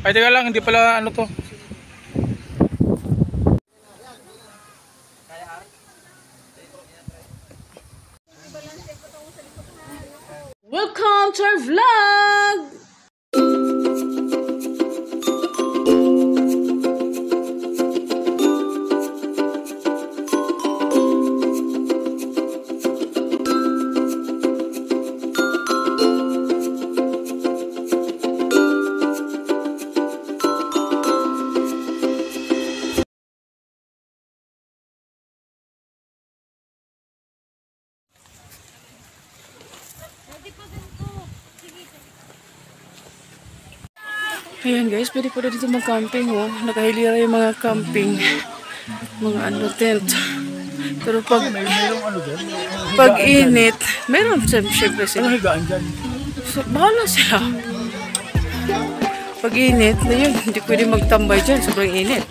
Ay, teka lang, hindi pala ano to. Welcome to our vlog! Ayan guys, pwede po na dito mag-camping oh. Nakahilira yung mga camping. Mga ano, tent. Pero pag init, meron syempre sila. Ano higaan dyan? So, bahala sila. Pag init, na yun, hindi pwede magtambay dyan. Sobrang init.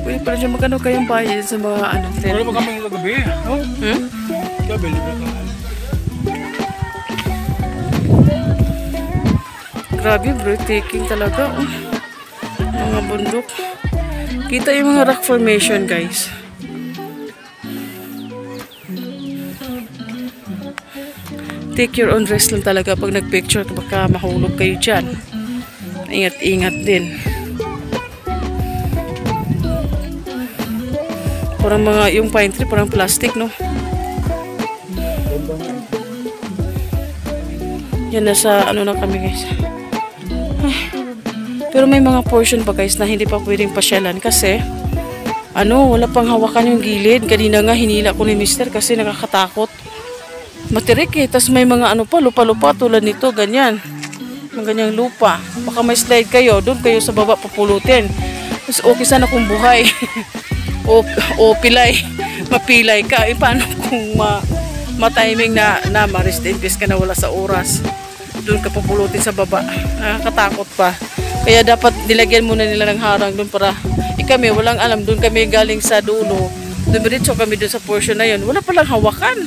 Pwede pa rin dyan magkano kayong bayan sa mga ano, tent. Wala ba kami yung gabi? No? Gabi, libre ka. Grabe, breathtaking talaga. Oh. Mga bundok. Kita yung mga rock formation, guys. Take your own risk lang talaga pag nag-picture. Baka mahulog kayo dyan. Ingat-ingat din. Parang mga, yung pine tree, parang plastic, no? Yan, nasa ano na kami, guys. Pero may mga portion pa guys na hindi pa pwedeng pasyalan kasi ano, wala pang hawakan yung gilid. Kanina nga hinila ko ni mister kasi nakakatakot. Matirik eh. Tapos may mga ano pa, lupa-lupa tulad nito, ganyan. Mga ganyang lupa. Baka may slide kayo, doon kayo sa baba papulutin. Tapos okay sana kung buhay. o pilay. Mapilay ka. Eh paano kung ma-timing na ma-rest in peace ka na wala sa oras. Doon ka papulutin sa baba. Nakakatakot pa. Kaya dapat nilagyan muna nila ng harang doon para kami walang alam. Doon kami galing sa dulo. Dumiritso kami doon sa portion na yun. Wala palang hawakan.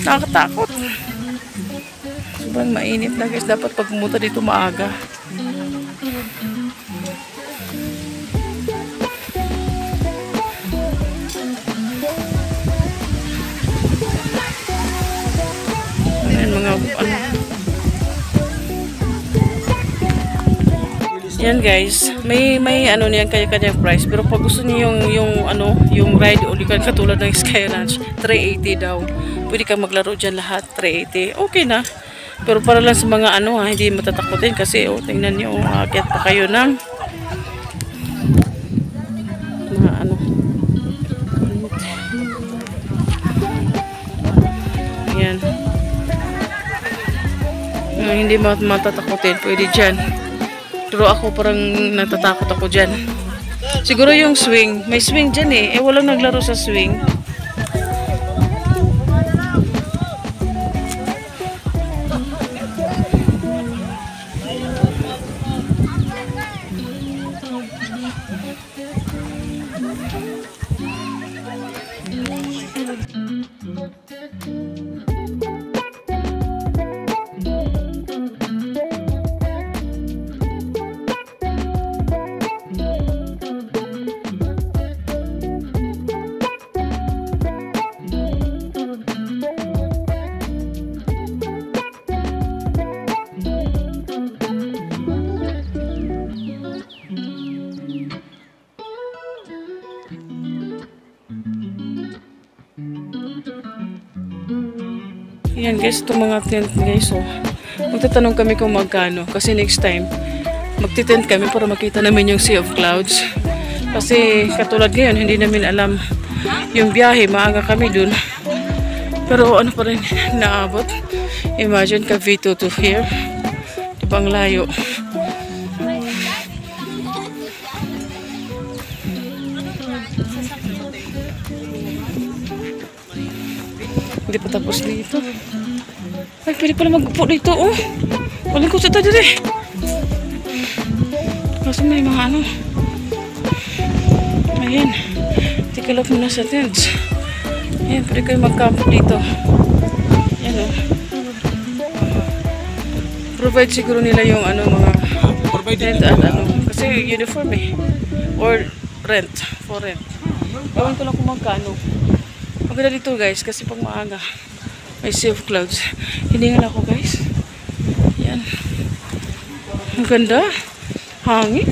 Nakakatakot. Sobrang mainit na guys. Dapat pag pumunta dito maaga. Ayan mga ano. Yan guys, may ano niyan kanya-kanyang price, pero pag gusto niyo yung ride o likan katulad ng Sky Ranch, 380 daw. Pwede kang maglaro diyan lahat, 380. Okay na. Pero para lang sa mga ano hindi matatakotin kasi tingnan niyo, aakyat pa kayo ng mga ano. Yan. Hindi matatakotin, pwede diyan. Pero ako parang natatakot ako dyan. Siguro yung swing. May swing dyan eh. Walang naglaro sa swing. Yan guys, itong mga tent guys. So, magtatanong kami kung magkano. Kasi next time, magtitent kami para makita namin yung Sea of Clouds. Kasi katulad ngayon, hindi namin alam yung biyahe. Maaga kami dun. Pero ano pa rin naabot. Imagine Cavite to here. Ibang layo. Hindi pa tapos dito. Ay, pwede pala mag-upo dito, oh. Walang ko sa tayo dito. Kasi may mga ano. Ayan. Tikalap muna sa tents. Ayan, pwede kayo mag-camp dito. Ayan, oh. Provide siguro nila yung ano, mga tent at ano. Kasi uniform eh. Or rent. For rent. Gawin ko lang kung magkano. Maganda dito guys kasi pag maaga may safe clouds. Hiningal ako guys. Yan. Ang ganda. Hangin.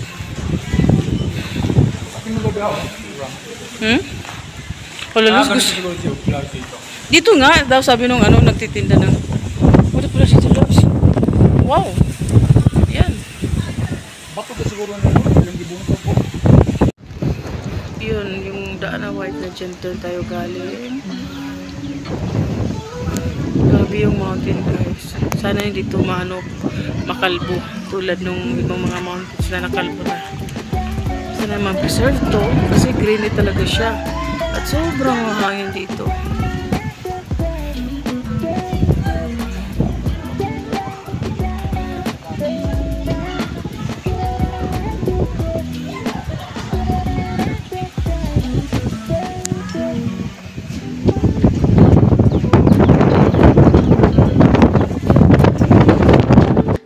Wala gusto. Dito nga daw sabi nung ano nagtitinda ng wala pala si Loves. Wow. Yan. Bato ba siguro na yung gibungkot po? Yun, yung daan na white na dyan doon tayo galing. Grabe yung mountain guys. Sana hindi ito makalbo. Tulad nung ibang mga mountains na nakalbo na. Sana ma-preserve to kasi greeny talaga siya. At sobrang mahangin dito.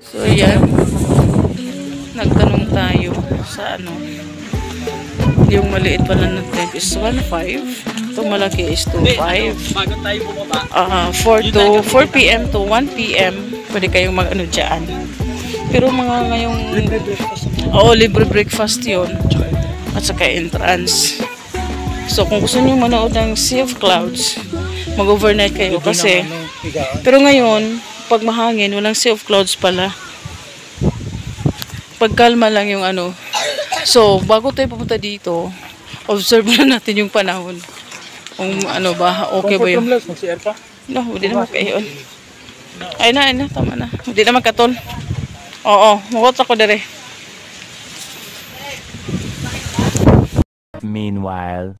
So yan, nagtanong tayo sa ano, yung maliit pala ng tent is 1.5, itong malaki is 2.5. Bago tayo bumaba. 4 p.m. to 1 p.m. pwede kayong mag-ano dyan. Pero mga ngayong Libre breakfast. oo, libre breakfast yun at saka entrance. So kung gusto nyo manood ng Sea of Clouds, mag-overnight kayo kasi pero ngayon pag mahangin walang Sea of Clouds pala, pagkalma lang yung ano. So bago tayo pupunta dito, observe na natin yung panahon kung ano ba, okay ba yun. Mag-CR pa? No, hindi naman kayo. Ay na, tama na. Hindi naman katol. Oo, mukot ako dere. Meanwhile.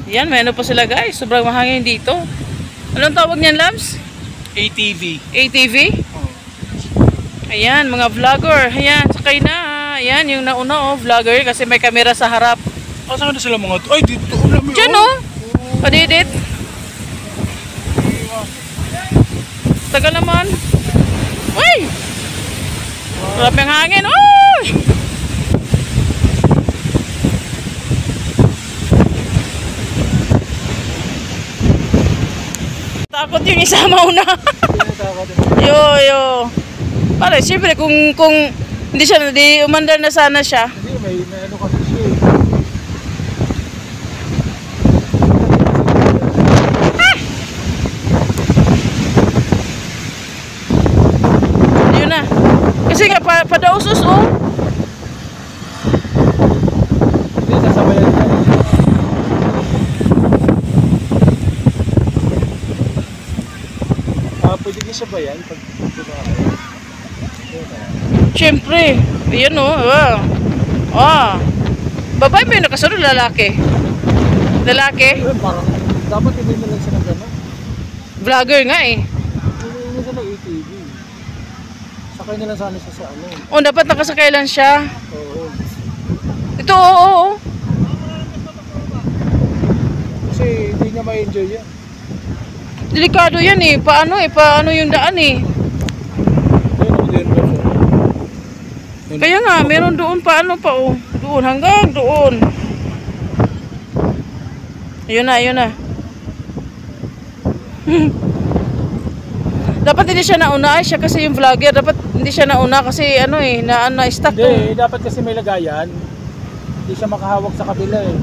Yan, may ano pa sila guys. Sobrang mahangin dito. Anong tawag niyan, Labs? ATV. ATV? Ayan, mga vlogger. Ayan, sakay na. Ayan, yung nauna vlogger kasi may camera sa harap. Saan na sila mga ay dito ulam yun. Diyan padidit. Tagal naman. Uy! Grabe ang hangin. Uy! Takot yung isa mauna. Yo. Pare, siyempre kung hindi siya, di umandar na sana siya. Hindi, may ano kasi siya eh. Yun na. Kasi nga, padausos oh. Hindi, sasabayan niya. Pwede kayo sabayan pag Siyempre. Ayan o. Babae ba yung nakasunod? Lalaki? Lalaki? Parang dapat hindi na lang siya ng gano'n. Vlogger nga eh. Hindi siya ng ATV. Sakay na lang sana siya sa ano. O, dapat nakasakay lang siya. Oo. Ito, oo. Kasi hindi niya ma-enjoy yan. Delikado yan eh. Paano yung daan eh. Kaya nga, meron doon paano pa oh. Doon, hanggang doon. Ayun na. Dapat hindi siya nauna. Ay, siya kasi yung vlogger. Dapat hindi siya nauna kasi ano eh, na-stuck. Hindi, dapat kasi may lagayan. Hindi siya makahawak sa kabila eh.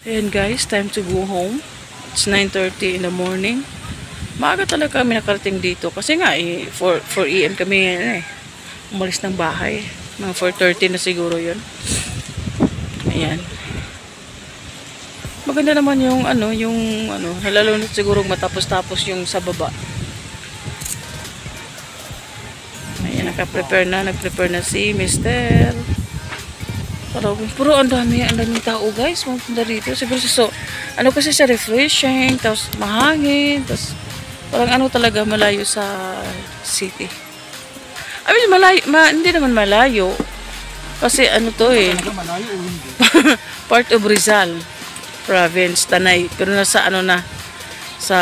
Ayan guys, time to go home. It's 9:30 in the morning. Maaga talaga kami nakarating dito. Kasi nga eh, 4 AM kami umalis ng bahay. Mga 4:30 na siguro yun. Ayan. Maganda naman yung lalo na siguro matapos-tapos yung sa baba. Ayan, nagprepare na si Mr. Puro ang daming tao guys. Magpunta dito. Siguro kasi siya refreshing, tapos mahangin, tapos parang talaga malayo sa city. I mean, hindi naman malayo. Kasi to eh. Malayo o hindi? Part of Rizal province, Tanay. Pero nasa sa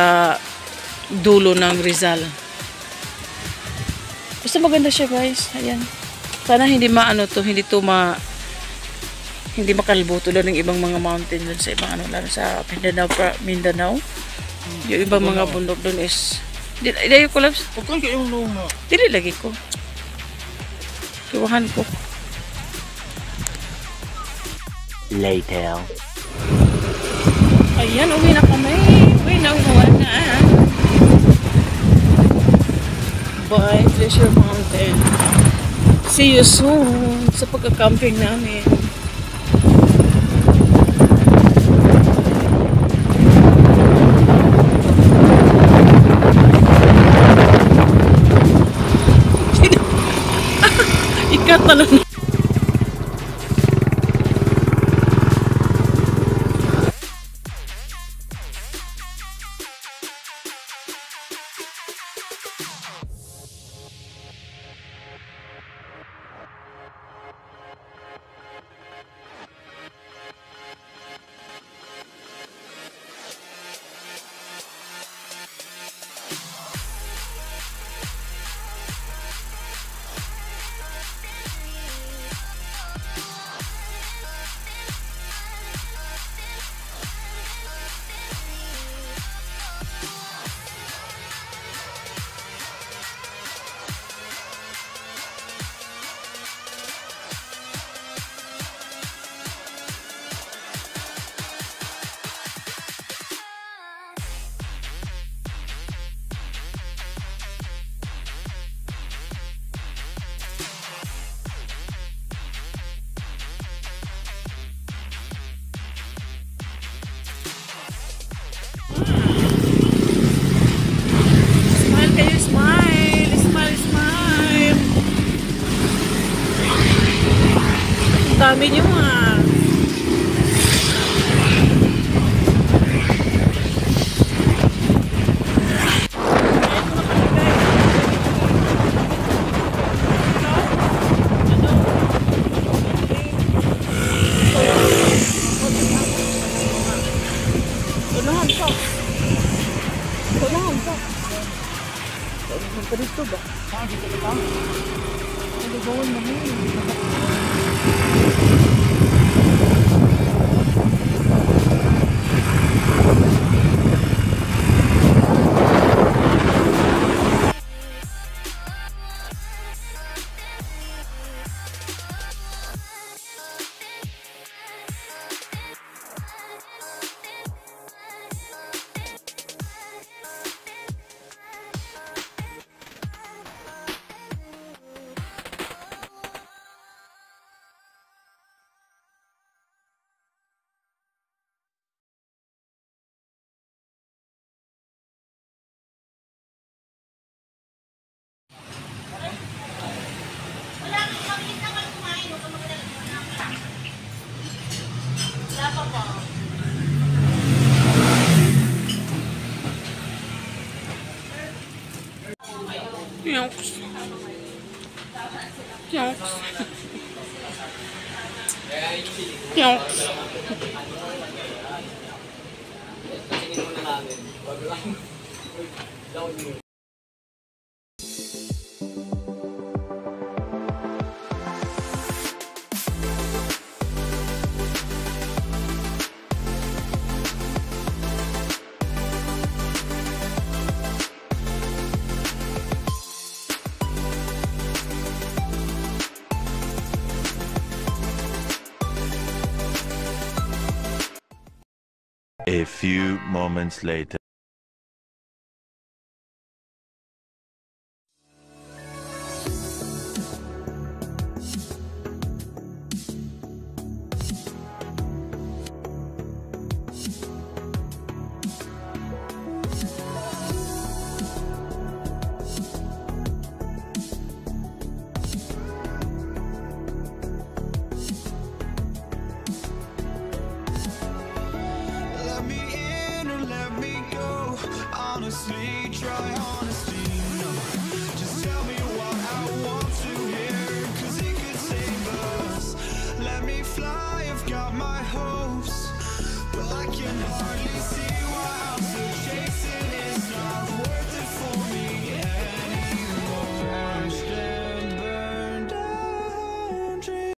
dulo ng Rizal. Basta maganda siya guys. Ayan. Sana hindi maano to, hindi makalbuto doon ng ibang mga mountain doon sa ibang ano, lalo sa Mindanao. Yung ibang mga bundok doon is dili ko lang. Pagkan kayo yung luong na. Dili lagi ko. Kiwahan ko. Later. Ayan, uwi na kami. Uwi na. Bye, Pleasure Mountain. See you soon sa pagka-camping namin. Ikat talaga. Smile kayo, smile. Smile, smile. Ang dami nyo ah. Unahan pa. Unahan pa. Unahan pa dito ba? Saan dito ka lang? Ano gawin mo mo? Yonks. Yonks. Yonks. A few moments later.